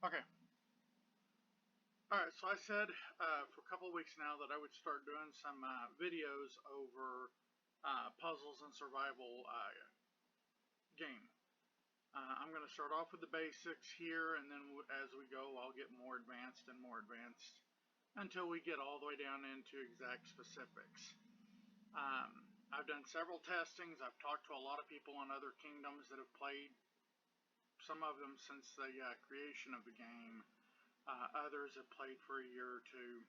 Okay. Alright, so I said for a couple of weeks now that I would start doing some videos over puzzles and survival game. I'm going to start off with the basics here, and then as we go, I'll get more advanced and more advanced until we get all the way down into exact specifics. I've done several testings. I've talked to a lot of people in other kingdoms that have played, some of them since the creation of the game. Others have played for a year or two,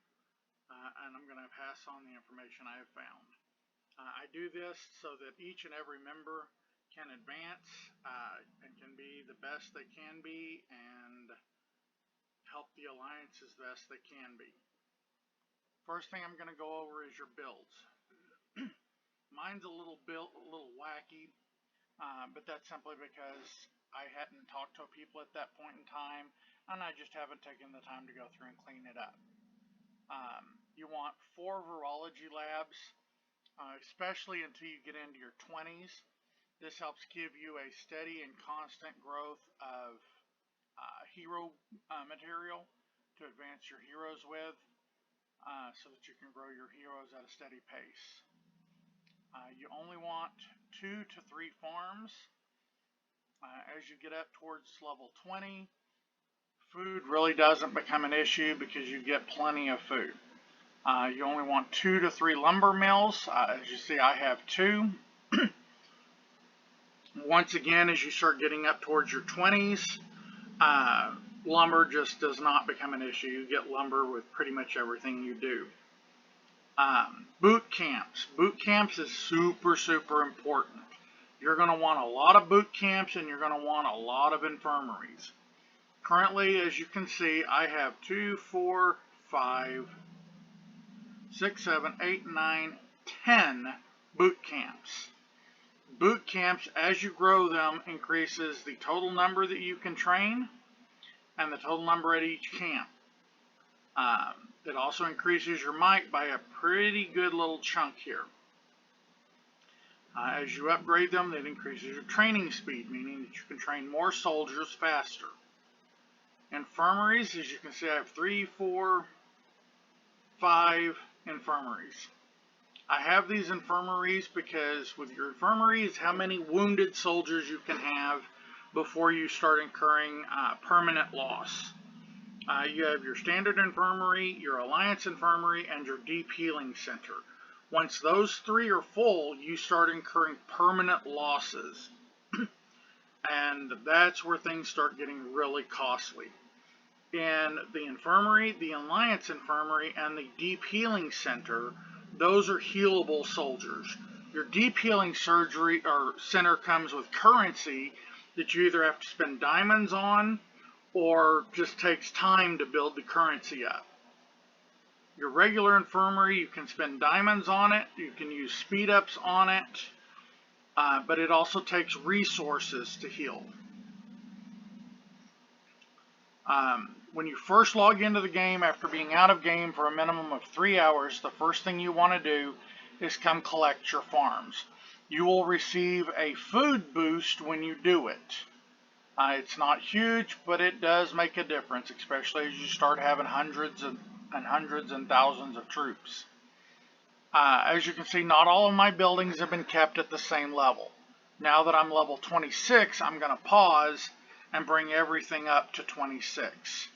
and I'm going to pass on the information I have found. I do this so that each and every member can advance and can be the best they can be and help the alliance as best they can be. First thing I'm going to go over is your builds. Mine's a little wacky, but that's simply because I hadn't talked to people at that point in time, and I just haven't taken the time to go through and clean it up. You want 4 virology labs, especially until you get into your 20s. This helps give you a steady and constant growth of hero material to advance your heroes with, so that you can grow your heroes at a steady pace. You only want 2 to 3 farms. As you get up towards level 20, food really doesn't become an issue because you get plenty of food. You only want 2 to 3 lumber mills. As you see, I have 2. Once again, as you start getting up towards your 20s, lumber just does not become an issue. You get lumber with pretty much everything you do. Boot camps. Boot camps is super, super important. You're going to want a lot of boot camps, and you're going to want a lot of infirmaries. Currently, as you can see, I have 2, 4, 5, 6, 7, 8, 9, 10 boot camps. Boot camps, as you grow them, increases the total number that you can train and the total number at each camp. It also increases your might by a pretty good little chunk here. As you upgrade them, it increases your training speed, meaning that you can train more soldiers faster. Infirmaries, as you can see, I have 3, 4, 5 infirmaries. I have these infirmaries because with your infirmaries, how many wounded soldiers you can have before you start incurring permanent loss. You have your standard infirmary, your alliance infirmary, and your deep healing center. Once those 3 are full, you start incurring permanent losses. And that's where things start getting really costly. In the infirmary, the alliance infirmary, and the deep healing center, those are healable soldiers. Your deep healing surgery or center comes with currency that you either have to spend diamonds on or just takes time to build the currency up. Your regular infirmary, you can spend diamonds on it, you can use speed ups on it, but it also takes resources to heal. When you first log into the game after being out of game for a minimum of 3 hours, the first thing you want to do is come collect your farms. You will receive a food boost when you do it. It's not huge, but it does make a difference, especially as you start having hundreds and thousands of troops. As you can see, not all of my buildings have been kept at the same level. Now that I'm level 26, I'm going to pause and bring everything up to 26.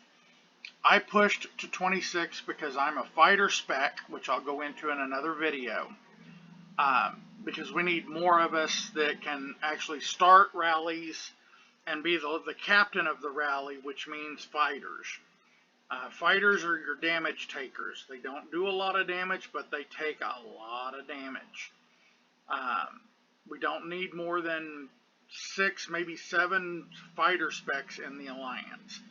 I pushed to 26 because I'm a fighter spec, which I'll go into in another video, because we need more of us that can actually start rallies and be the captain of the rally, which means fighters. Fighters are your damage takers. They don't do a lot of damage, but they take a lot of damage. We don't need more than 6, maybe 7 fighter specs in the alliance,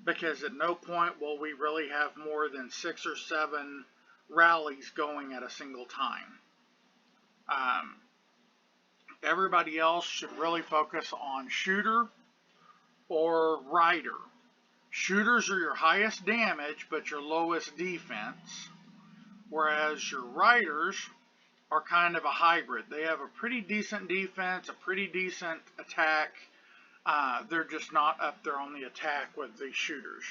because at no point will we really have more than 6 or 7 rallies going at a single time. Everybody else should really focus on shooter or rider. Shooters are your highest damage but your lowest defense, whereas your riders are kind of a hybrid. They have a pretty decent defense, a pretty decent attack, They're just not up there on the attack with the shooters.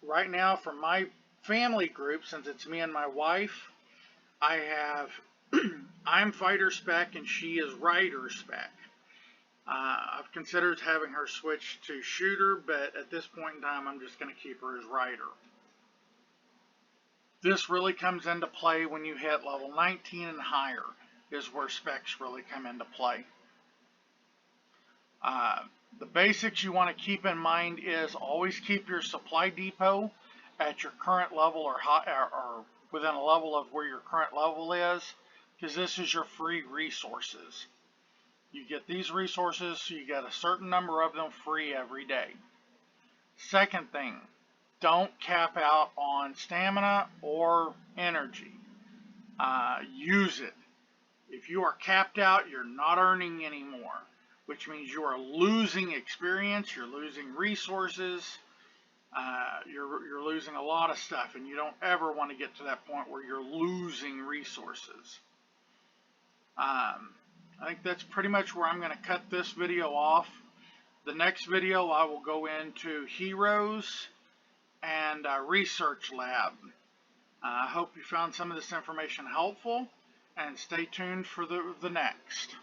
Right now, for my family group, since it's me and my wife, I have I'm fighter spec and she is rider spec. I've considered having her switch to shooter, but at this point in time, I'm just going to keep her as rider. This really comes into play when you hit level 19 and higher, is where specs really come into play. The basics you want to keep in mind is always keep your supply depot at your current level or within a level of where your current level is, because this is your free resources. You get these resources, so you get a certain number of them free every day. Second thing, don't cap out on stamina or energy. Use it. If you are capped out, you're not earning anymore, which means you are losing experience, you're losing resources, you're losing a lot of stuff, and you don't ever want to get to that point where you're losing resources. I think that's pretty much where I'm going to cut this video off. The next video I will go into heroes and research lab. I hope you found some of this information helpful, and stay tuned for the next.